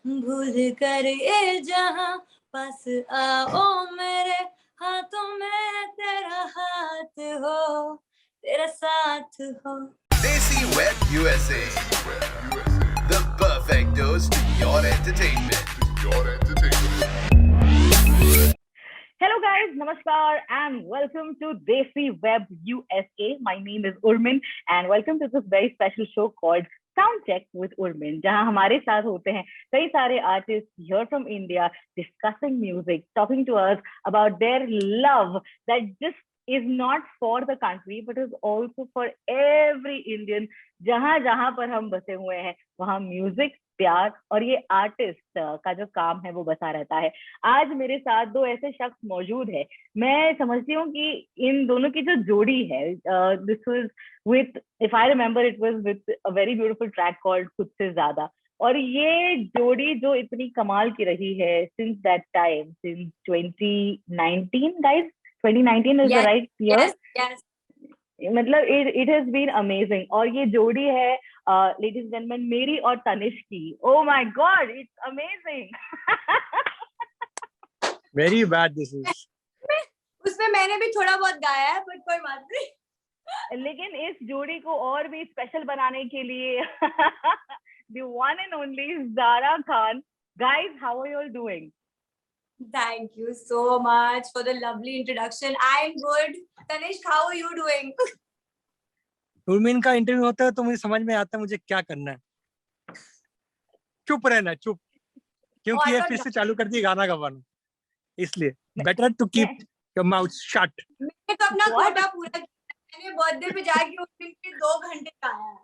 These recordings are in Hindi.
भूल कर ये जहां पास आओ मेरे हाथों में तेरा हाथ हो तेरा साथ हो. Desi Web USA, the perfect dose to your entertainment. Hello guys, namaskar and welcome to Desi Web USA. My name is Urmin and welcome to this very special show called Sound Check with Urmin, जहां हमारे साथ होते हैं कई सारे artists here from India discussing music, talking to us about their love that just is not for the country but is also for every Indian. जहां जहां पर हम बसे हुए हैं वहां म्यूजिक प्यार और ये आर्टिस्ट का जो काम है वो बसा रहता है. आज मेरे साथ दो ऐसे शख्स मौजूद है. मैं समझती हूँ कि इन दोनों की जो जोड़ी है, this was with, if I remember, it was with a very beautiful track called खुद से ज्यादा. और ये जोड़ी जो इतनी कमाल की रही है since that time, since 2019 guys. 2019 is the Yes, right year. yes, yes. मतलब इट हैज बीन अमेजिंग. और ये जोड़ी है लेडीज एंड जेंटलमैन मेरी और तनिष्क की. Oh my God, it's amazing. Very bad this is. उसमें मैंने भी थोड़ा बहुत गाया है बट कोई बात नहीं. लेकिन इस जोड़ी को और भी स्पेशल बनाने के लिए the one and only Zara Khan. Guys, how are you all doing? Thank you so much for the lovely introduction. I'm good. Tanishk, how are you doing? Urmin का इंटरव्यू होता है तो मुझे समझ में आता है मुझे क्या करना है. चुप रहना, चुप. क्योंकि ये फिर से चालू कर दी गाना गवाना, इसलिए better to keep your mouth shut. मैंने तो अपना कोटा पूरा किया. मैंने बर्थडे पे जाके उस दिन के 2 घंटे गाया है.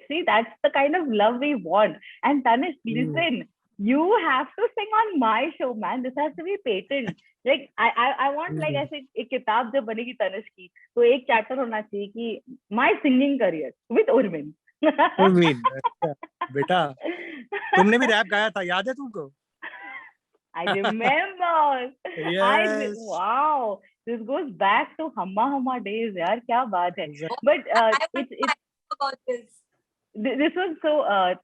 See, that's the kind of love we want. And Tanish, listen, you have to sing on my show, man. This has to be patent. Like I want like ऐसे एक किताब जब बनेगी तनिष्क की तो एक चैप्टर होना चाहिए कि my singing career with Urmin. Urmin, बेटा तुमने भी रैप गाया था, याद है तुमको? I remember. Yes. Wow, this goes back to Humma Humma days, यार क्या बात है. Exactly. But I want it's to know about this. this was so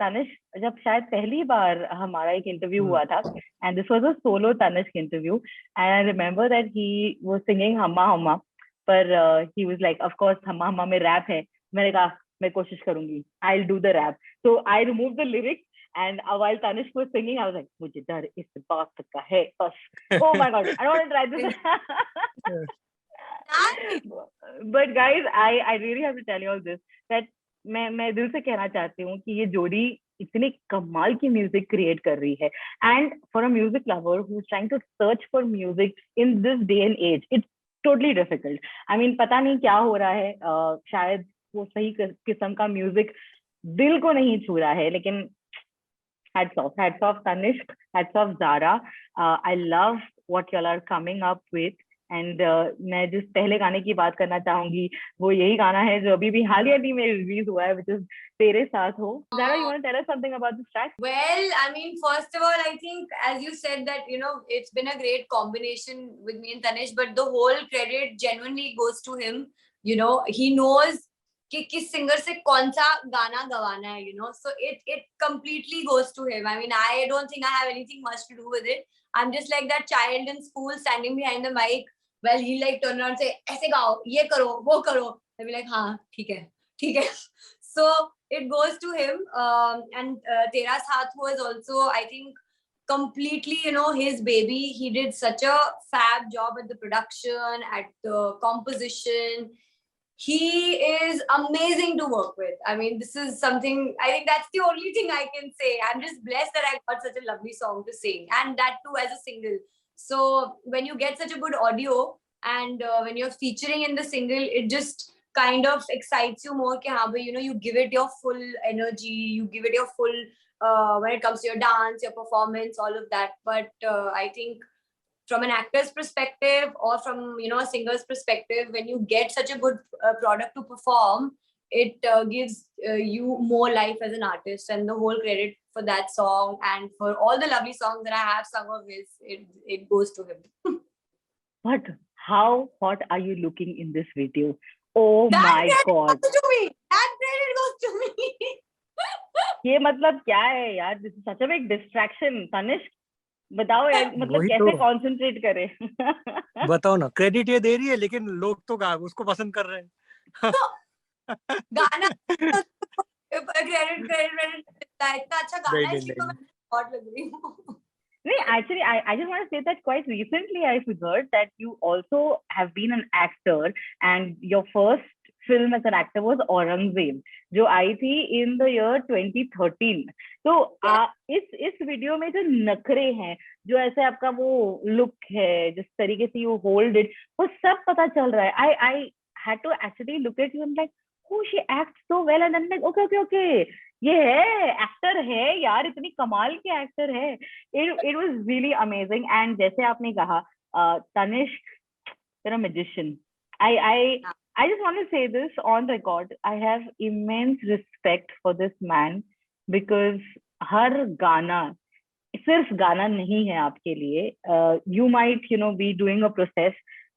Tanish, जब शायद पहली बार हमारा एक इंटरव्यू हुआ था, and this was a solo Tanishk interview, and I remember that he was singing Humma Humma, पर he was like, of course Humma Humma में rap है. मैंने कहा मैं कोशिश करूंगी, I'll do the rap. So I removed the lyrics, and while Tanishk was singing, I was like, मुझे डर इस बात का है बस. Oh my god, I don't want to try this. But guys, I really have to tell you all this, that मैं दिल से कहना चाहती हूँ कि ये जोड़ी इतनी कमाल की म्यूजिक क्रिएट कर रही है. And for a music lover who is trying to search for music in this day and age, it's totally difficult. I mean पता नहीं क्या हो रहा है, शायद वो सही किस्म का म्यूजिक दिल को नहीं छू रहा है. लेकिन hats off Tanishk, hats off Zara. I love what y'all are coming up with. And मैं जिस पहले गाने की बात करना चाहूंगी वो यही गाना है जो अभी भी हाल ही में रिलीज हुआ है, which is तेरे साथ हो. Zara, you want to tell us something about this track? Well, I mean, first of all, I think as you said that, you know, it's been a great combination with me and Tanish, but the whole credit genuinely goes to him. You know, he knows कि किस सिंगर से कौन सा गाना गवाना है, you know, so it completely goes to him. I mean, I don't think I have anything much to do with it. I'm just like that child in school standing behind the mic. Well, he like turn around and say, ऐसे गाओ, ये करो, वो करो. I'll be like, हाँ, ठीक है, ठीक है. So it goes to him. And Tera Saath was also, I think, completely, you know, his baby. He did such a fab job at the production, at the composition. He is amazing to work with. I mean, this is something, I think that's the only thing I can say. I'm just blessed that I got such a lovely song to sing, and that too as a single. So when you get such a good audio and when you're featuring in the single, it just kind of excites you more. Ki, haan, you know, you give it your full energy, you give it your full, when it comes to your dance, your performance, all of that. But I think from an actor's perspective or from, you know, a singer's perspective, when you get such a good product to perform, it gives you more life as an artist, and the whole credit for that song and for all the lovely songs that I have sung of his, it goes to him. But how hot are you looking in this video? Oh that my god. Goes to me. That credit goes to me. ये मतलब क्या है यार, this is such a big distraction. Tanishk बताओ यार, मतलब वही कैसे तो कंसंट्रेट करे। बताओ ना, क्रेडिट ये दे रही है लेकिन लोग तो उसको पसंद कर रहे हैं। गाना क्रेडिट क्रेडिट क्रेडिट मिलता है, इतना अच्छा गाना नहीं है, नहीं इसलिए तो नहीं मैं बहुत लग रही हूँ। No, actually, I just want to say that quite recently I heard that you also have been an actor, and your first film as an actor was Aurangzeb, जो आई थी in the year 2013. तो Yes. इस वीडियो में जो नखरे हैं, जो ऐसे आपका वो लुक है, जिस तरीके से यू होल्ड इट, वो सब पता चल रहा है. I had to actually look at you and like, oh, she acts so well, and I'm like, okay, ये है, एक्टर है यार, इतनी कमाल के एक्टर है. It was really amazing. And जैसे आपने कहा, Tanishq, you're a magician. I just want to say this on record. I have immense respect for this man because हर गाना सिर्फ गाना नहीं है आपके लिए. You might be doing a process.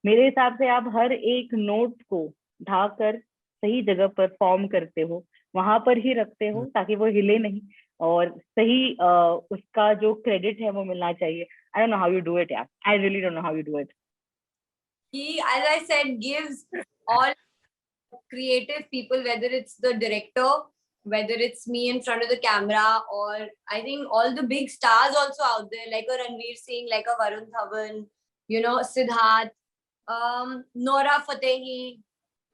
मेरे हिसाब से आप हर एक नोट को ढाकर सही जगह पर फॉर्म करते हो, वहां पर ही रखते हो ताकि वो हिले नहीं, और सही उसका जो क्रेडिट है वो मिलना चाहिए. I don't know how you do it यार. I really don't know how you do it. He, as I said, gives all creative people, whether it's the director, whether it's me in front of the camera, or I think all the big stars also out there, like a Ranveer Singh, like a Varun Dhawan, Siddharth, Nora Fatehi.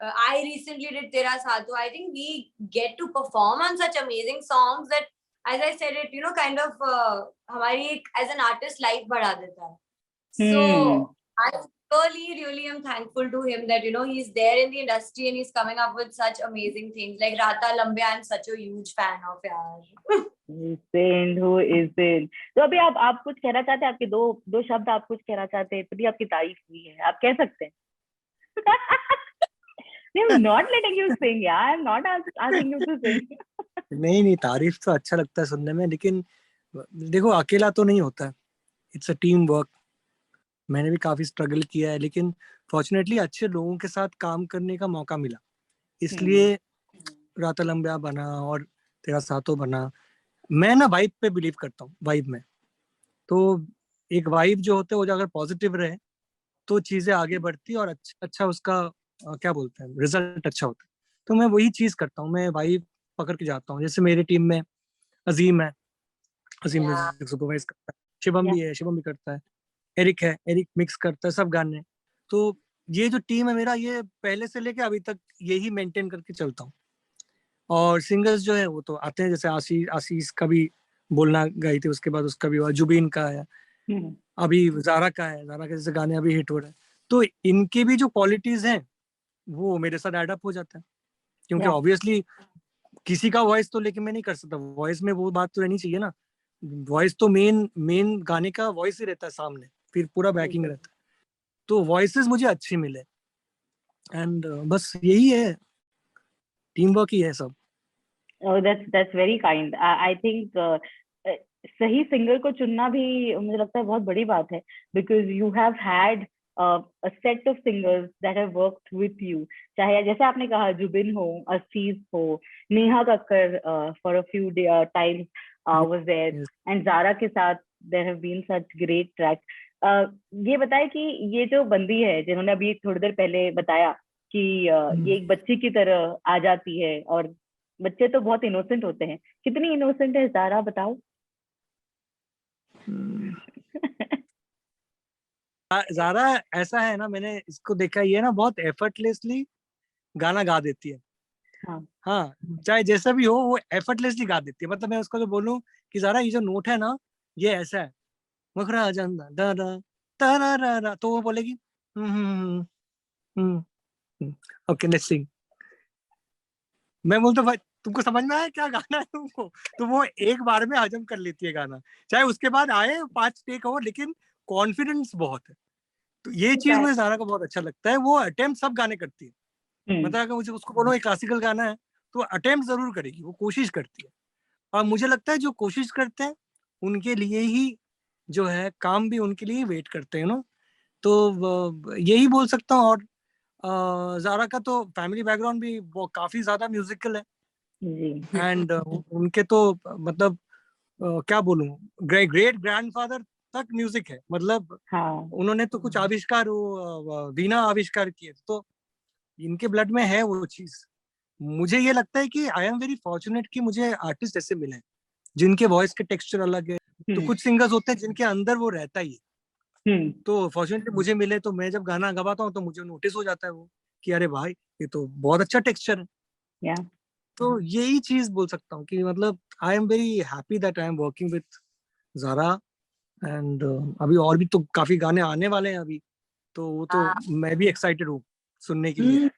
I recently did Tera Saath. So I think we get to perform on such amazing songs that, as I said, it kind of हमारी as an artist life बढ़ा देता है. So I really am thankful to him that he's there in the industry and he's coming up with such amazing things. Like Rata Lambe, I'm such a huge fan of yaar. who isn't. तो अभी आप कुछ कहना चाहते हैं, आपके दो शब्द आप कुछ कहना चाहते हैं, इतनी आपकी तारीफ हुई है, आप कह सकते हैं. I'm not letting you sing, yeah. I'm not asking you to sing. नहीं, तारीफ तो अच्छा लगता है सुनने में, लेकिन देखो अकेला तो नहीं होता है, इट्स अ टीम वर्क. मैंने भी काफी स्ट्रगल किया है, लेकिन फॉर्चुनेटली अच्छे लोगों के साथ काम करने का मौका मिला, इसलिए राता लंबिया बना और तेरा साथों बना. मैं ना वाइब पे बिलीव करता हूँ, वाइब में. तो एक वाइब जो होते है वो अगर पॉजिटिव रहे तो चीजें आगे बढ़ती है और अच्छा उसका क्या बोलते हैं, रिजल्ट अच्छा होता है. तो मैं वही चीज करता हूँ, मैं वाइब पकड़ के जाता हूँ. जैसे मेरी टीम में अजीम है, अजीम म्यूजिक सुपरवाइज करता है, शिवम भी है, शिवम भी करता है, एरिक है, एरिक मिक्स करता है सब गाने. तो ये जो टीम है मेरा, ये पहले से लेके अभी तक यही मेंटेन करके चलता हूँ. और सिंगर्स जो है वो तो आते हैं, जैसे आशीष का भी बोलना गई थी, उसके बाद उसका भी हुआ, जुबीन का है, अभी जारा का है, जारा के जैसे गाने अभी हिट हो रहे हैं. तो इनकी भी जो क्वालिटीज हैं वो मेरे साथ एड अप हो जाता है, क्योंकि ऑब्वियसली किसी का वॉइस तो लेके मैं नहीं कर सकता. वॉइस में वो बात तो रहनी चाहिए ना, वॉइस तो मेन गाने का वॉइस ही रहता है सामने, फिर पूरा बैकिंग रहता है. तो वॉइसेस मुझे अच्छे मिले, एंड बस यही है, टीम वर्क ही है सब. Oh, that's very kind. I think सही सिंगर को चुनना भी मुझे लगता है बहुत बड़ी बात है, because you have had a set of singers that have worked with you. चाहे जैसे आपने कहा जुबिन हो, असीस हो, Neha Kakkar for a few times was there, and Zara के साथ there have been such great tracks. ये बताए कि ये जो बंदी है जिन्होंने अभी थोड़ी देर पहले बताया कि ये एक बच्ची की तरह आ जाती है, और बच्चे तो बहुत इनोसेंट होते हैं. कितनी इनोसेंट है ज़ारा, बताओ. ज़ारा ऐसा है ना, मैंने इसको देखा, ये ना बहुत एफर्टलेसली गाना गा देती है. हाँ, चाहे जैसा भी हो वो एफर्टलेसली गा देती है. मतलब मैं उसको जो बोलूं कि ज़ारा ये जो नोट है ना ये ऐसा है, मखरा जंदा दादा तारा, तो वो बोलेगी ओके लेट्स सिंग. मैं बोलता भाई तुमको समझ में आया क्या गाना है तुमको, तो वो एक बार में हजम कर लेती है गाना, चाहे उसके बाद आए 5 टेक हो, लेकिन कॉन्फिडेंस बहुत है. तो ये चीज मुझे ज़ारा को बहुत अच्छा लगता है, वो अटेम्प्ट सब गाने करती है. मतलब अगर मुझे उसको बोलो एक क्लासिकल गाना है तो अटेम्प्ट जरूर करेगी, वो कोशिश करती है. और मुझे लगता है जो कोशिश करते हैं उनके लिए ही जो है काम भी उनके लिए ही वेट करते हैं ना. तो यही बोल सकता हूँ. और ज़ारा का तो फैमिली बैकग्राउंड भी वो काफी ज्यादा म्यूजिकल है, जी एंड उनके तो मतलब क्या बोलूं, ग्रेट ग्रैंडफादर तक म्यूजिक है, मतलब हाँ उन्होंने तो कुछ आविष्कार, वो वीणा आविष्कार किए, तो इनके ब्लड में है वो चीज। मुझे ये लगता है कि आई एम वेरी फॉर्चुनेट कि मुझे आर्टिस्ट ऐसे मिले हैं, जिनके वॉइस के टेक्सचर अलग है। तो हम्म कुछ सिंगर्स होते हैं जिनके अंदर वो रहता ही है। हम्म तो फॉर्चुनेटली मुझे मिले, तो मैं जब गाना गवाता हूँ तो मुझे नोटिस हो जाता है वो, कि अरे भाई ये तो बहुत अच्छा टेक्सचर है। या तो यही चीज बोल सकता हूँ कि मतलब I am very happy that I am working with Zara. And अभी और भी तो काफी गाने आने वाले हैं अभी, तो वो तो मैं भी एक्साइटेड हूँ सुनने के लिए।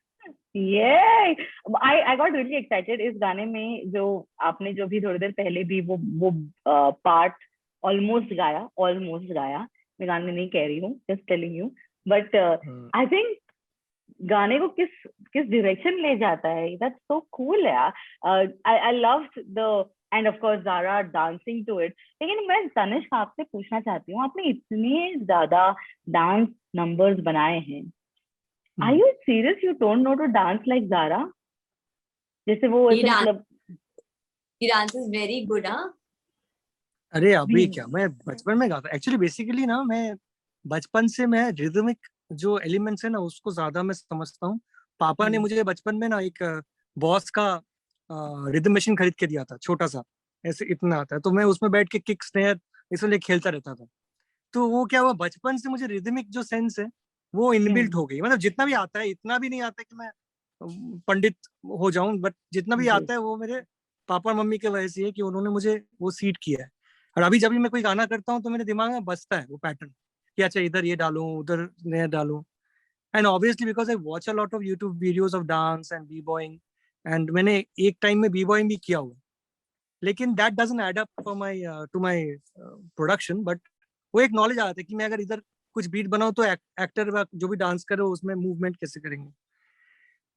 ये आई गॉट रियली एक्साइटेड इस गाने में। जो आपने जो भी थोड़ी देर पहले भी वो पार्ट ऑलमोस्ट गाया, मैं गाने नहीं कह रही हूँ, just telling you, but I think गाने को किस किस डायरेक्शन ले जाता है, दैट्स सो कूल यार। I love the end of course Zara dancing to it. लेकिन मैं तनिष्क आपसे पूछना चाहती हूँ, आपने इतने ज्यादा डांस नंबर्स बनाए हैं, are you serious, you don't know to dance like Zara? जैसे वो he ऐसे dan- मतलब he dances very good, huh? अरे अभी क्या, भी मैं बचपन में गाता एक्चुअली, बेसिकली ना मैं बचपन से मैं रिदमिक जो एलिमेंट्स है ना उसको ज्यादा मैं समझता हूँ। पापा ने मुझे बचपन में ना एक बॉस का रिदम मशीन खरीद के दिया था, छोटा सा, ऐसे इतना आता है, तो मैं उसमें बैठ के किक स्नेयर इसलिए खेलता रहता था। तो वो क्या हुआ, बचपन से मुझे रिदमिक जो सेंस है वो इनबिल्ट हो गई, मतलब जितना भी आता है, इतना भी नहीं आता कि मैं पंडित हो जाऊं, बट जितना भी जी आता है वो मेरे पापा और मम्मी के वजह से है, कि उन्होंने मुझे वो सीड किया है। और अभी जब भी मैं कोई गाना करता हूँ तो मेरे दिमाग में बसता है वो पैटर्न, कि अच्छा इधर ये डालूं, उधर नया डालूं। And obviously because I watch a lot of YouTube videos of dance and b boying, and मैंने एक टाइम में बी बॉइंग भी किया हुआ, लेकिन that doesn't add up for my to my production. But वो एक नॉलेज आ जाता है कि मैं अगर इधर कुछ बीट बनाऊं तो एक्टर जो भी डांस करे उसमें मूवमेंट कैसे करेंगे।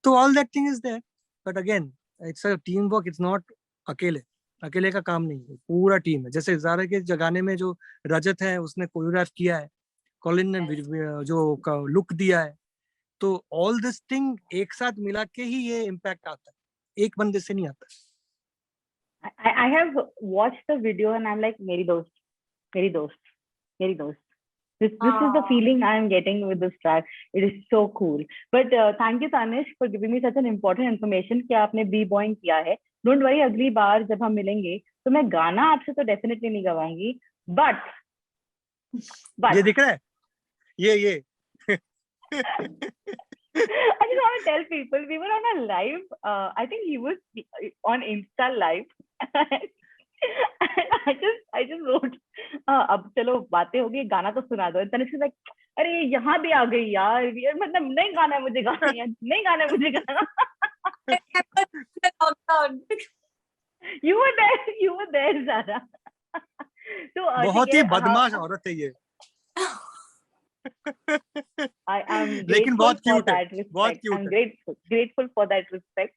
तो all that thing is there, but again it's a team work, it's not अकेले, अकेले का काम नहीं है, पूरा टीम है। जैसे ज़ारा के गाने में जो रजत है उसने कोरियोग्राफ किया है, कॉलिन ने जो लुक दिया है, तो ऑल दिस थिंग एक साथ मिला के ही ये इम्पैक्ट आता है, एक बंदे से नहीं आता। I have watched the video and I'm like, मेरी दोस्त, मेरी दोस्त, मेरी दोस्त. This is the Ah, feeling I am getting with this track. It is so cool. But thank you Tanish for giving me such an important information कि आपने बी बॉइंग किया है. Don't worry, अगली बार जब हम मिलेंगे तो मैं गाना आपसे तो डेफिनेटली नहीं गवाऊंगी, but ये but दिख रहा है, ये I just want to tell people we were on a live. I think he was on Insta live. I just wrote. अब चलो बातें होगी, गाना तो सुना दो. तनिष्क लाइक, अरे यहाँ भी आ गई यार, मतलब नहीं गाना है मुझे, गाना यार नहीं गाना है मुझे गाना. I remember the lockdown. You were there Zara. तो ठीक बहुत ही है. हाँ, बदमाश औरत है ये, I am लेकिन grateful बहुत for क्यूट है, that बहुत respect. क्यूट I'm है। grateful for that respect.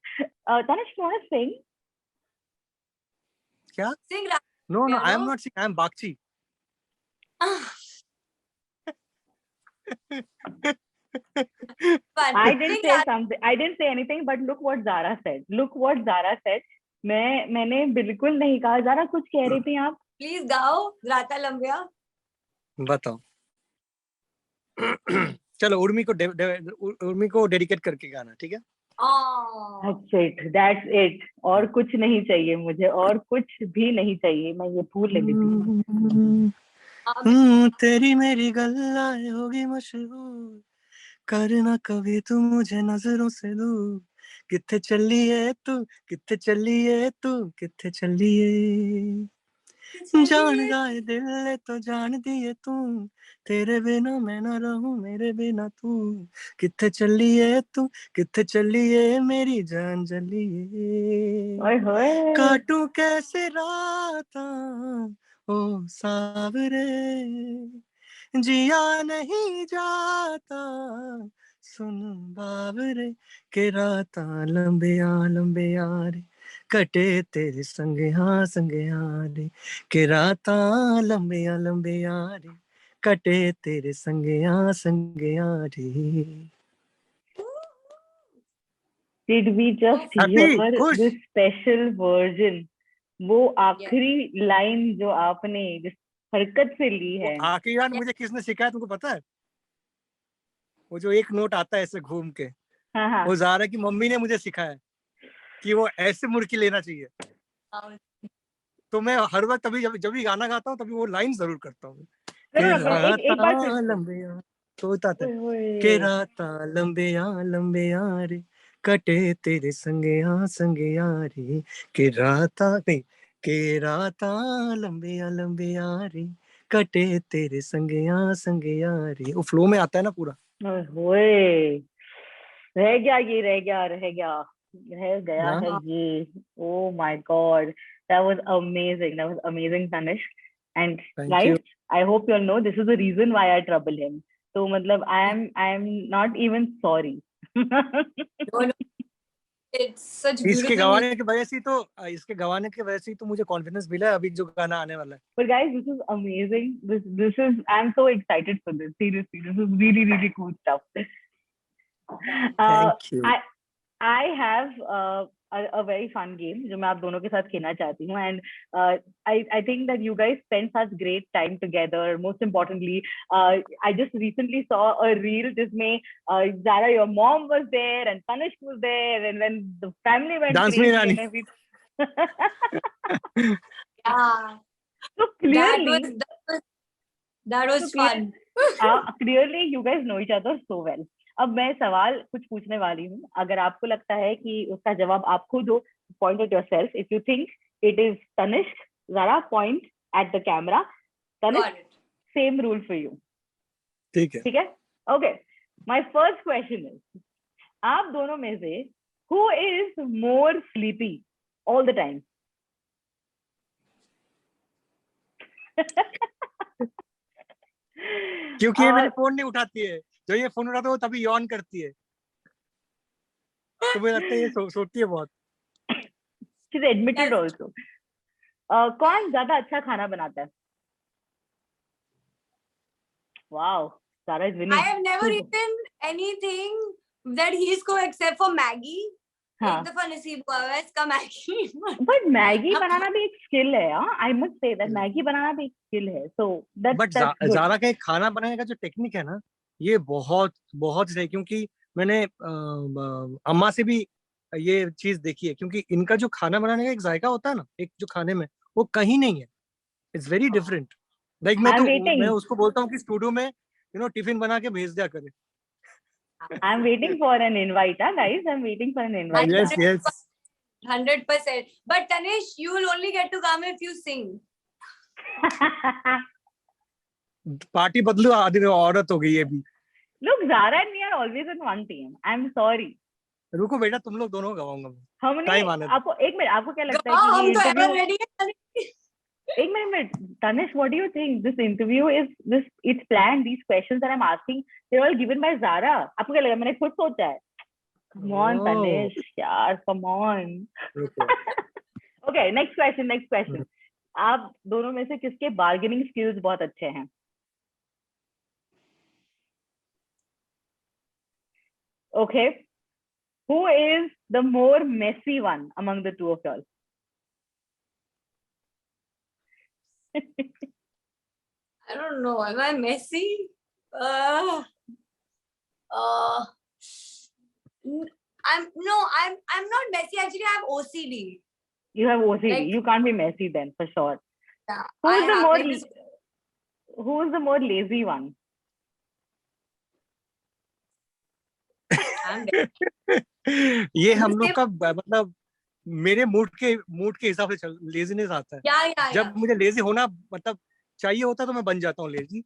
Tanish, you want to sing? क्या? Sing no no, I am piano. Not sing, I am Bagchi. Fun. I didn't Sing say something. I didn't say anything. But look what Zara said. Look what Zara said. मैंने बिल्कुल नहीं कहा. Zara कुछ कह रही थी आप? Please गाओ राता लंबिया. बताओ। चलो उर्मी को डेडिकेट करके गाना, ठीक है? Oh. That's it. That's it. और कुछ नहीं चाहिए मुझे, और कुछ भी नहीं चाहिए. मैं ये फूल ले लेती हूँ. तेरी मेरी गल्लाएं होगी मशहूर, करना कभी तू मुझे नजरों से दूर, किथे चलिए तू, किथे चलिए तू, किथे चलिए, जान जाए दिल ले तो जान दिए तू, तेरे बिना मैं ना रहूं मेरे बिना तू, किथे चलिए तू, किथे चलिए मेरी जान जलिए, ओए होए. काटू कैसे राता ओ सावरे, जिया नहीं जाता सुन बावरे, के राता लंबिया लंबिया रे, कटे तेरे संगे हाँ रे, के राता लंबिया लंबिया रे, कटे तेरे संगे हाँ रे। Did we just Happy? hear खुश? this special version? वो आखिरी लाइन जो आपने जिस हरकत से ली वो है, आखिरी बार मुझे किसने सिखाया तुमको पता है? वो जो एक नोट आता है ऐसे घूम के, हाँ हाँ वो ज़ारा की मम्मी ने मुझे सिखाया कि वो ऐसे मुड़ के लेना चाहिए। तो मैं हर वक्त तभी जब भी गाना गाता हूँ तभी वो लाइन जरूर करता हूँ करो ना करो, एक बार फिर से। लंबे यार, तो होता था ओए होए। के राता लंबे यार कटे तेरे संगे यारे के राता नहीं के राता लंबे यार कटे तेरे संगे यारे। वो फ्लो में आता है ना पूरा। ओए होए, रह गया ये, रह गया ना है ये। Oh my God, that was amazing. That was amazing, Tanish. And thank guys, you. I hope you all know this is the reason why I trouble him. So, मतलब I am not even sorry. No, no, it's such इसके beautiful music. गवाने की वजह से ही तो इसके गवाने की वजह से ही तो मुझे कॉन्फिडेंस मिला है अभी जो गाना आने वाला है। But guys, this is amazing. This is, I'm so excited for this. Seriously, this is really really cool stuff. Thank you. I have a very fun game जो मैं आप दोनों के साथ खेलना चाहती हूँ, and I think that you guys spend such great time together. Most importantly, I just recently saw a reel जिसमें Zara, your mom was there and Tanish was there, and when the family went dance में crazy Rani. and everything. Yeah, So clearly, that was so fun. clearly you guys know each other so well. अब मैं सवाल कुछ पूछने वाली हूँ, अगर आपको लगता है कि उसका जवाब आप खुद दो, point at yourself. If you think it is Tanish, Zara, point at the camera. Tanish, Got it. same rule for you. ठीक है। ठीक है? Okay. My first question is, आप दोनों में से who is more sleepy all the time? क्योंकि ये मेरे फोन नहीं उठाती है, जो ये फोन उठाता है वो तभी यॉन करती है, तो मुझे लगता है ये सोती है बहुत। She's admitted Yes. also. कौन ज्यादा अच्छा खाना बनाता है? Wow, Zara is I winning. have never eaten anything that he's cooked except for Maggie. हाँ. एक दफा नसीब हुआ है इसका मैगी। But मैगी बनाना भी एक स्किल है, हाँ. I must say that Maggi बनाना भी एक स्किल है. So that's good. ज़ारा का एक खाना बनाने का जो टेक्निक है ना, ये बहुत बहुत सही, क्योंकि मैंने अम्मा से भी ये चीज देखी है, क्योंकि इनका जो खाना बनाने का एक जायका होता है ना, एक जो खाने में, वो कहीं नहीं है। It's very different. Like I'm waiting. मैं उसको बोलता हूँ कि स्टूडियो में टिफिन बना के भेज दिया करे। I'm waiting for an invite, huh, guys. I'm waiting for an invite. Yes yes. 100%. But Tanish, you will only get to come if you sing. Party बदलू, आदमी औरत हो गई है अभी। Look, Zara and me are always in one team. I'm sorry. रुको बेटा, तुम लोग दोनों गवाऊंगा मैं। हमने टाइम आने दो। आपको एक मिनट, आपको क्या लगता है हाँ, कि हम ये तो इंटरव्यू, ever ready है। एक minute, Tanish, what do you think? This interview is this, it's planned. These questions that I'm asking, they're all given by Zara. आपको क्या लगा मैंने खुद सोचा है? Come on, Tanish, यार, come on. Okay, next question. आप दोनों में से किसके बार्गेनिंग स्किल्स बहुत अच्छे हैं? Okay, who is the more messy one among the two of y'all? I don't know. Am I messy? I'm not messy. Actually, I have OCD. You have OCD. Like- You can't be messy then, for sure. Yeah, Who's I the have more like this. Who's the more lazy one? I'm dead. ये हम लोग का मतलब मेरे मूड के हिसाब से लेजीनेस आता है। Yeah. जब मुझे लेजी होना मतलब चाहिए होता है तो मैं बन जाता हूँ लेजी,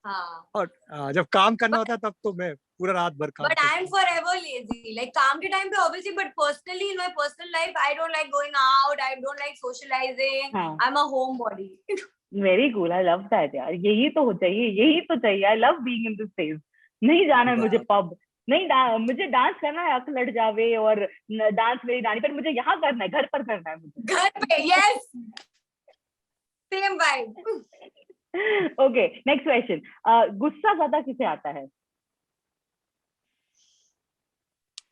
हाँ. और जब काम करना होता है तब तो मैं पूरा रात भर काम But करता I'm हूँ। forever lazy. Like काम के time पे obviously, but personally in my personal life, I don't like going out. I don't like socializing. हाँ. I'm a homebody. Very cool. I love that, यार. यही तो चाहिए. I love being in this phase. नहीं जाना है मुझे पब, नहीं मुझे डांस करना है, अक लड़ जावे और डांस मेरी डांस, पर मुझे यहाँ करना है, घर पर करना है मुझे। घर पे, yes. Same vibe. Okay, next question. गुस्सा ज्यादा किसे आता है?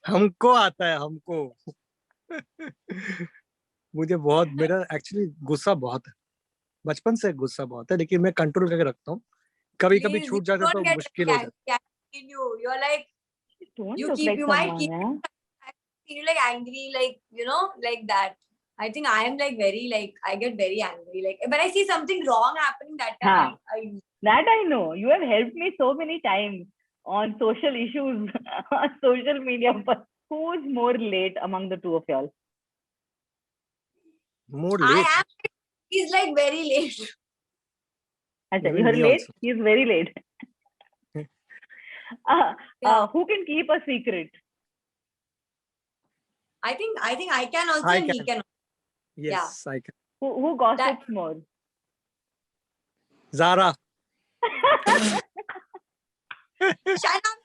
हमको आता है हमको। मुझे बहुत, मेरा एक्चुअली गुस्सा बहुत है, बचपन से गुस्सा बहुत है, लेकिन मैं कंट्रोल करके रखता हूँ। कभी कभी Please, you छूट जाता है don't तो get मुश्किल हो जाता angry in you. You're like, Don't you look keep, like you might someone, keep yeah. feel like angry, like, you know, like that. I think I am like very, like, I get very angry. Like, when I see something wrong happening, that time I That I know. You have helped me so many times on social issues on social media. But who's more late among the two of y'all? More late. am, he's like very late. Achha, even you're me late. Also. He's very late. Yeah. Who can keep a secret? I think I can also, I and he can, can. Yeah. Yes I can. Who That gossips more? Zara. shut up.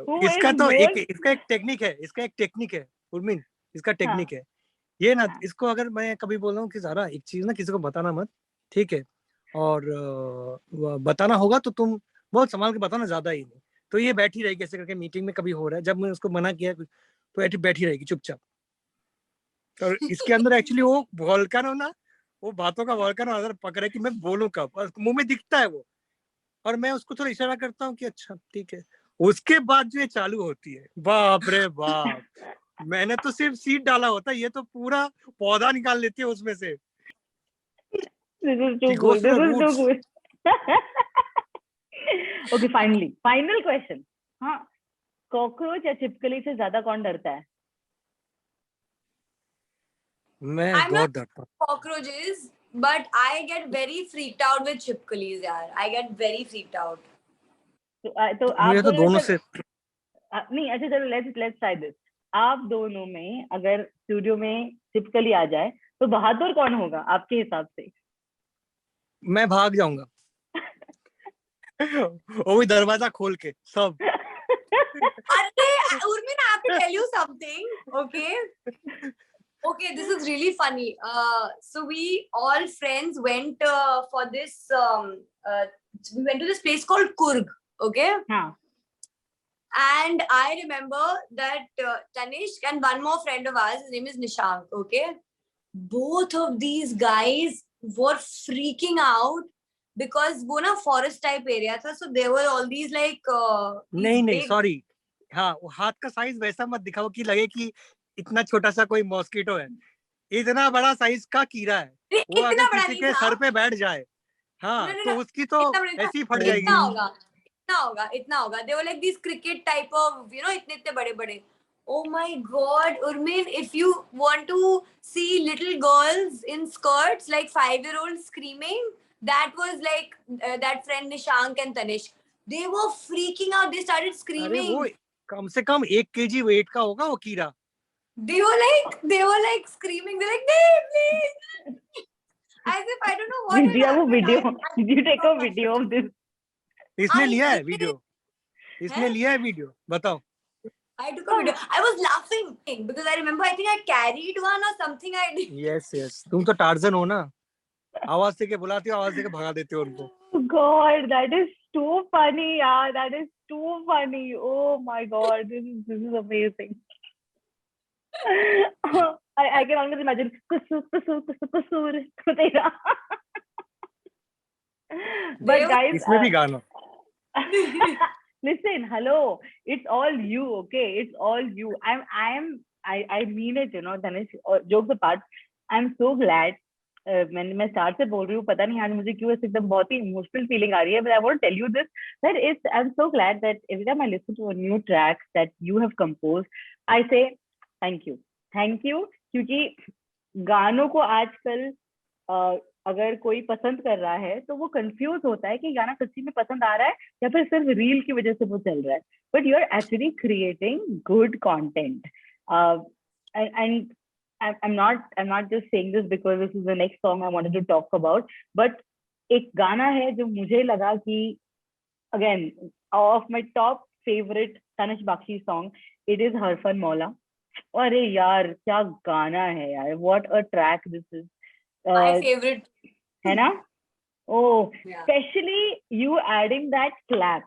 Who इसका is तो more? इसका एक टेक्निक है, इसका एक टेक्निक है उर्मिन, इसका टेक्निक हाँ, है ये ना। हाँ. इसको अगर मैं कभी बोल रहा हूँ कि ज़ारा एक चीज ना किसी को बताना मत, ठीक है, और बताना होगा तो तुम बहुत संभाल के बताना, ज्यादा ही नहीं। तो ये बैठी रहेगी ऐसे करके, मीटिंग में कभी हो रहा है, जब मैं उसको मना किया तो ऐसी बैठी रहेगी चुपचाप। और इसके अंदर एक्चुअली वो वॉल्केनो ना, वो बातों का वॉल्केनो अंदर पकड़े कि मैं बोलूं कब, और मुंह में दिखता है वो, और मैं उसको थोड़ा इशारा करता हूँ कि अच्छा ठीक है। उसके बाद जो ये चालू होती है, बाप रे बाप, मैंने तो सिर्फ सीड डाला होता है, ये तो पूरा पौधा निकाल लेती है उसमें से। This is She too goes good. to This the is too roots. good. Okay, finally, final question. हाँ, कॉकरोच या छिपकली से ज्यादा कौन डरता है? मैं I'm बहुत not डरता हूँ। cockroaches, but I get very freaked out with chipkalis, yaar. I get very freaked out. तो आप मुझे तो दोनों दोनों से से, नहीं, अच्छा चलो, लेट्स ट्राई दिस. आप दोनों में अगर स्टूडियो में छिपकली आ जाए तो बहादुर कौन होगा आपके हिसाब से? मैं भाग जाऊंगा। वो भी दरवाजा खोल के सब। Urmina, I have to tell you something, okay? Okay, this is really funny. So we all friends went for this. We went to this place called Kurg, okay? हाँ. And I remember that Tanishq and one more friend of ours, his name is Nishank, okay? Both of these guys were freaking out because वो ना forest type area था, so there were all these like नहीं नहीं, big. सॉरी, हाँ, वो हाथ का साइज वैसा मत दिखाओ कि लगे कि इतना छोटा सा कोई मॉस्किटो है। इतना बड़ा साइज का कीड़ा है वो, इतना अगर बड़ा किसी नहीं के था. सर पे बैठ जाए, हाँ, No, तो उसकी तो इतना बड़ा नहीं था. ऐसी फट Oh, जाएगी। इतना होगा, इतना होगा, इतना होगा. They were like these cricket type of, you know, इतने इतने बड़े बड़े. Oh my God, Urmin, if you want to see little girls in skirts, like 5-year-olds screaming, that was like that friend Nishank and Tanishq. They were freaking out. They started अरे screaming. वो कम से कम 1 kg वेट का होगा वो कीड़ा। They were like screaming. They're like, "Please, please!" As if I don't know what did had you have a happened. video? Did you take a video of this? इसने I लिया है did. वीडियो, इसने हैं? लिया है वीडियो, बताओ। I took a video. I was laughing because I remember I think I carried one or something I did. Yes yes, तुम तो टार्जन हो ना, आवाज से के बुलाती हो, आवाज से के भगा देते हो उनको। Oh God, that is too funny, yeah. That is too funny. Oh my God, this is amazing. I can almost imagine kusur kusur kusur kusur तेरा. But guys, इसमें भी गाना। listen, hello, it's all you, okay? It's all you. I mean it, you know, Danish, jokes apart, I'm so glad. मैं स्टार्ट से बोल रही हूँ, पता नहीं आज मुझे क्यों ऐसे एकदम बहुत ही इमोशनल फीलिंग आ रही है, but I want to tell you this, that it's, I'm so glad that every time I listen to a new track that you have composed, I say thank you, क्योंकि गानों को आजकल अगर कोई पसंद कर रहा है तो वो कंफ्यूज होता है कि गाना सच्ची में पसंद आ रहा है या फिर सिर्फ रील की वजह से वो चल रहा है, but you are actually creating good content. And I'm not just saying this because this is the next song I wanted to talk about, but एक गाना है जो मुझे लगा कि again of my top favorite Tanish Bakshi song, it is Harfan Maula. अरे यार क्या गाना है यार, what a track this is. My favorite. है ना? Oh, Yeah. especially you adding that clap.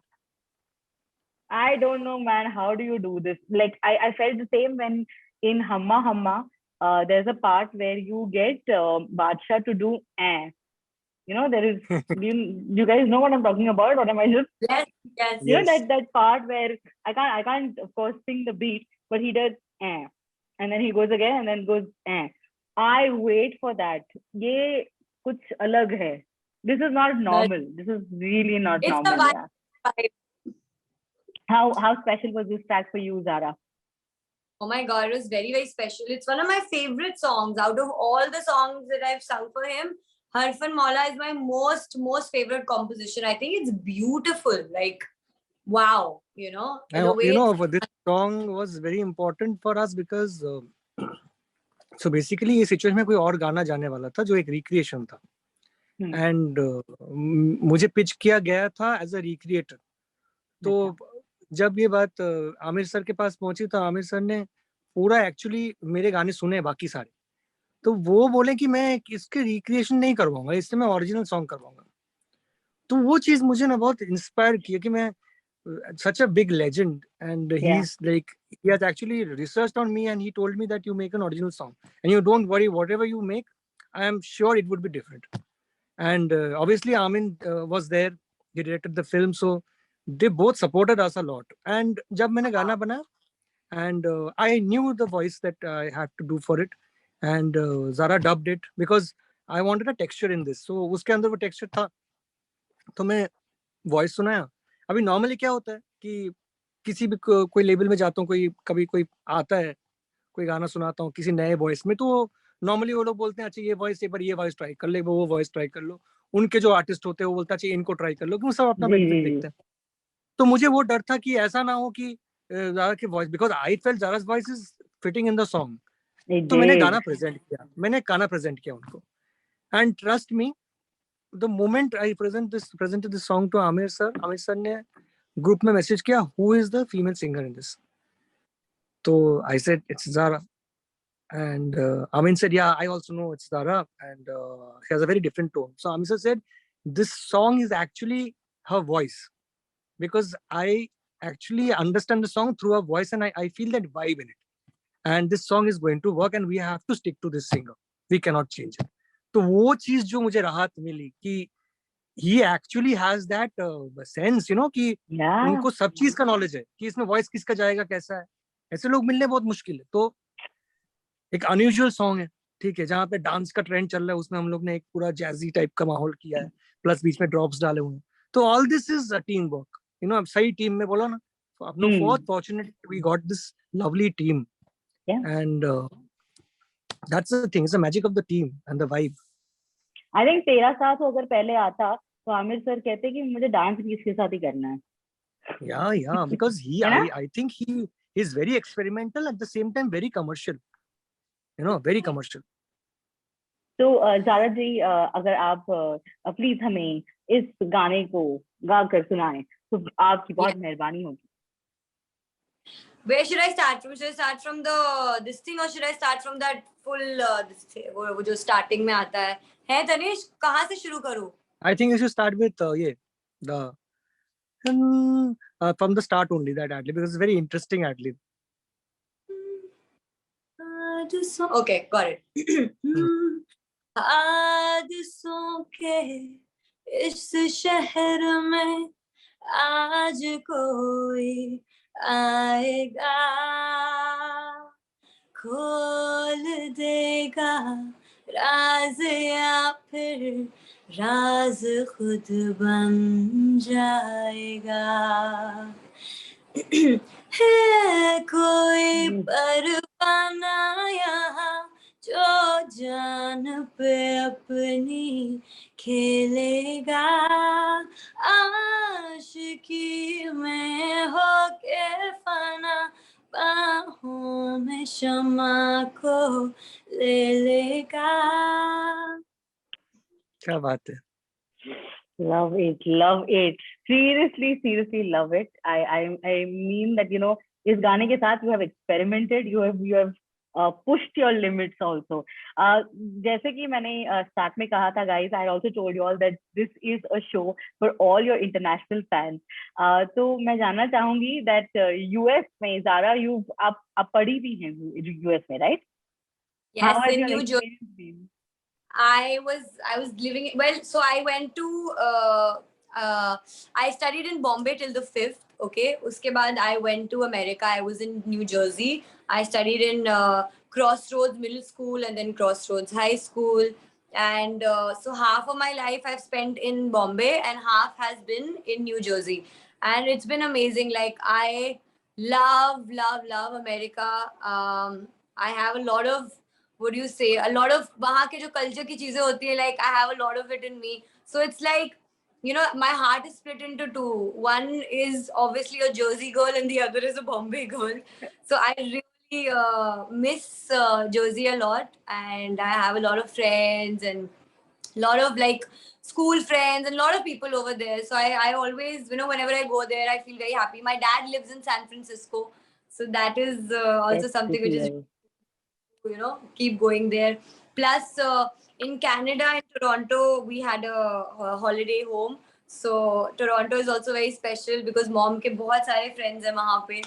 I don't know, man. How do you do this? Like, I felt the same when in Hamma Hamma, there's a part where you get Badshah to do eh. You know, there is, you guys know what I'm talking about, or am I just, Yes, yes. you know, Yes. that part where I can't, of course, sing the beat, but he does eh. And then he goes again and then goes eh. I wait for that. ये कुछ अलग है. This is not normal. This is really not It's normal. a Yeah. vibe. How special was this track for you, Zara? Oh my god, it was very, very special. It's one of my favorite songs. Out of all the songs that I've sung for him, Harfan Maula is my most favorite composition. I think it's beautiful. Like, wow, you know, the And, way you know, it's- for this song was very important for us because so basically ये सिचुएशन में कोई और गाना जाने वाला था जो एक रिक्रिएशन था एंड मुझे पिच किया गया था एज अ रिक्रिएटर. तो जब ये बात आमिर सर के पास पहुंची तो आमिर सर ने पूरा एक्चुअली मेरे गाने सुने बाकी सारे, तो वो बोले कि मैं इसके रिक्रिएशन नहीं करवाऊंगा, इससे मैं ओरिजिनल सॉन्ग करवाऊंगा. तो वो चीज मुझे ना बहुत इंस्पायर किया कि मैं such a big legend and he's like he has actually researched on me and he told me that you make an original song and you don't worry, whatever you make I am sure it would be different. And obviously Amin was there, he directed the film, so they both supported us a lot. And jab maine gana bana and I knew the voice that I had to do for it and Zara dubbed it because I wanted a texture in this, so uske andar wo texture tha. तो मैं वॉइस सुनाया. अभी नॉर्मली क्या होता है कि किसी भी कोई लेबल में जाता हूँ, कोई कभी कोई आता है, कोई गाना सुनाता हूँ किसी नए वॉइस में, तो नॉर्मली वो लोग बोलते हैं अच्छा ये वॉइस एक बार ये वॉइस ट्राई कर ले, वो वॉइस ट्राई कर लो. उनके जो आर्टिस्ट होते हैं वो बोलते हैं अच्छा इनको ट्राई कर लो, क्योंकि सब अपना बेनिफिट देखते हैं. तो मुझे वो डर था कि ऐसा ना हो कि ज़ारा की voice, because I felt Zara's voice is fitting in the song. तो मैंने गाना प्रेजेंट किया उनको. And trust me, the moment I presented this song to Amir sir ने group में message किया, who is the female singer in this? So I said it's Zara, and Amir said yeah I also know it's Zara, and she has a very different tone. So Amir sir said this song is actually her voice because I actually understand the song through her voice and I feel that vibe in it, and this song is going to work and we have to stick to this singer, we cannot change it. तो वो चीज जो मुझे राहत मिली कि he actually has that sense, you know, कि उनको सब चीज का नॉलेज है कि इसमें वॉइस किसका जाएगा कैसा है. ऐसे लोग मिलने बहुत मुश्किल है. तो एक अनयूजुअल सॉन्ग है, ठीक है, जहाँ पे डांस का ट्रेंड चल रहा है, उसमें हम लोग ने एक पूरा जैजी टाइप का माहौल किया है, प्लस बीच में ड्रॉप्स डाले हुए हैं. तो all this is a team work, you know. अब सही टीम में बोला ना, अपनो बहुत fortunate we got this lovely team and that's the thing, it's the magic of the team and the vibe. I think तेरा साथ अगर पहले आता तो आमिर सर कहते कि मुझे डांस भी इसके साथ ही करना है. Yeah, because I think he is very experimental at the same time very commercial, you know, very commercial. तो ज़ारा जी अगर आप प्लीज हमें इस गाने को गा कर सुनाएं तो आपकी बहुत मेहरबानी होगी. Where should I start from? Should I start from this thing or should I start from that full this thing, वो जो starting में आता है तनिष, कहाँ से शुरू करूँ? I think you should start with the from the start only, that ad lib, because it's very interesting ad lib. Okay, got it. हादसों के इस शहर में आज कोई आएगा, खोल देगा राज या फिर राज खुद बन जाएगा. है कोई परवाना यहाँ जो जान पे अपनी खेलेगा, आशिकी में होके फना बाहों में शमा को ले लेगा. क्या बात है. Love it. Seriously love it. I mean that, you know, इस गाने के साथ you have experimented, you have pushed your limits also. जैसे कि मैंने start में कहा था guys, I also told you all that this is a show for all your international fans. तो मैं जानना चाहूंगी that US में Zara आप पढ़ी भी हैं US में, right? How Yes, has in your New Jersey. experience been? I was living well. So I went to I studied in Bombay till the 5th. Okay, uske baad I went to America. I was in New Jersey. I studied in Crossroads Middle School and then Crossroads High School. And so half of my life I've spent in Bombay and half has been in New Jersey. And it's been amazing. Like I love America. I have a lot of, what do you say, a lot of वहाँ के जो culture की चीजें होती है, like I have a lot of it in me. So it's like, you know, my heart is split into two. One is obviously a Jersey girl and the other is a Bombay girl. So I really miss Jersey a lot, and I have a lot of friends and a lot of like school friends and a lot of people over there. So I always, you know, whenever I go there, I feel very happy. My dad lives in San Francisco. So that is also That's something good which to is, hear. you know, keep going there. Plus in Canada, in Toronto, we had a holiday home. So Toronto is also very special because mom के बहुत सारे friends हैं वहाँ पे.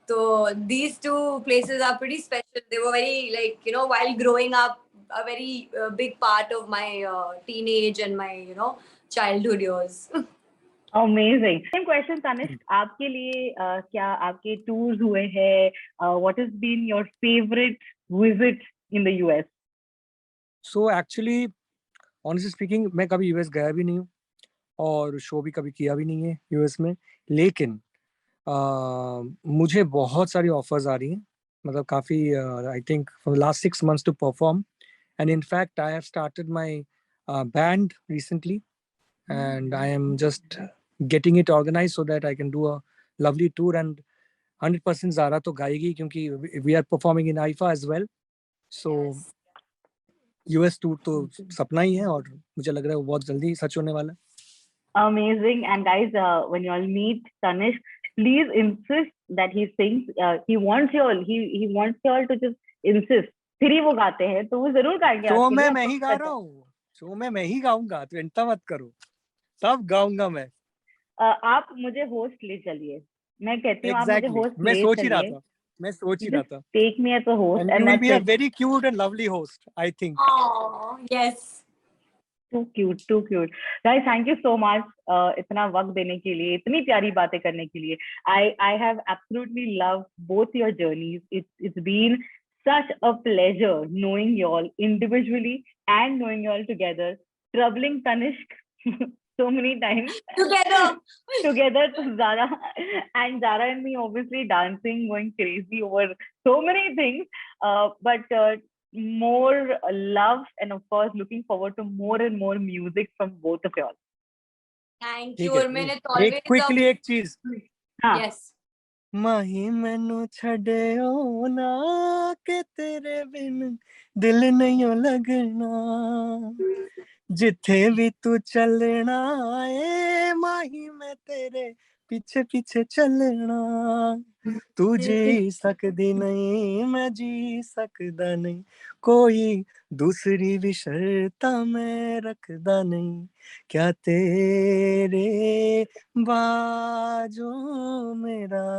So these two places are pretty special. They were very, like, you know, while growing up, a very big part of my teenage and my, you know, childhood years. Amazing. Same question, Tanishq. आपके लिए क्या आपके tours हुए हैं? What has been your favorite visit in the US? So actually, honestly speaking, मैं कभी US गया भी नहीं हूँ और शो भी कभी किया भी नहीं है US में, लेकिन मुझे बहुत सारी ऑफर्स आ रही हैं, मतलब काफ़ी I think for last 6 months to perform, and in fact I have started my band recently and I am just getting it organized so that I can do a lovely tour, and 100% Zara तो गाएगी क्योंकि we are performing in IFA as well. So Yes. US tour तो सपना ही है और मुझे लग रहा है वो बहुत जल्दी सच होने वाला है. Amazing. And guys, when you all meet Tanishq, please insist that he sings. He wants you all. He wants you all to just insist. फिर ही वो गाते हैं, तो वो जरूर गाएंगे. शो में मैं ही गा रहा हूँ, शो में मैं ही गाऊंगा, तो चिंता मत करो, सब गाऊंगा मैं. आप मुझे होस्ट ले चलिए. मैं कहती हूँ आप मुझे होस्ट मैं ले सोच ही रहा चलिए. था, मैं सोच ही रहा था. Take me as a host, And and you will that's be a it. very cute and lovely host, I think. Oh, yes. Too cute, too cute. Guys, thank you so much. इतना वक्त देने के लिए, इतनी प्यारी बातें करने के लिए. I have absolutely loved both your journeys. It's been such a pleasure knowing you all individually and knowing you all together. Troubling Tanishq so many times. Together to Zara. And Zara and me obviously dancing, going crazy over so many things. But more love, and of course looking forward to more and more music from both of y'all. Thank you, Urmin. It's always एक quickly एक चीज. हाँ. Yes. माही मैनू छड़े ना के तेरे बिन दिल नहीं लगना, जिथे भी तू चलना है माही मैं तेरे पीछे पीछे चलना, तू जी सकदी नहीं मैं जी सकदा नहीं, कोई दूसरी भी शर्तां मैं रखदा नहीं, क्या तेरे बाजों मेरा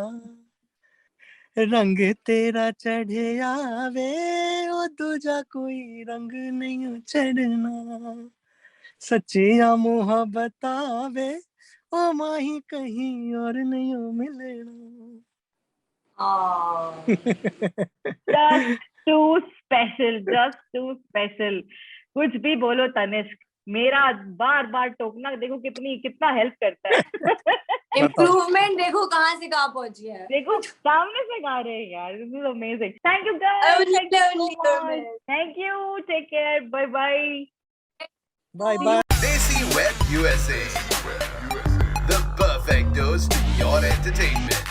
रंग तेरा चढ़िया वे ओ दूजा कोई रंग नहीं चढ़ना, सच्चिया मोहब्बता वे ओ माही कहीं और नहीं मिलना. Oh. Just too special, just too special. कुछ भी बोलो तनिष्क, मेरा बार बार टोकना देखो कितना हेल्प करता है. Improvement देखो कहाँ से कहाँ पहुंची है. देखो सामने से गा रहे हैं यार. This is amazing. Thank you guys. Thank you so much. Thank you. Take care. Bye bye. Bye bye. Desi Web USA. The perfect dose to your entertainment.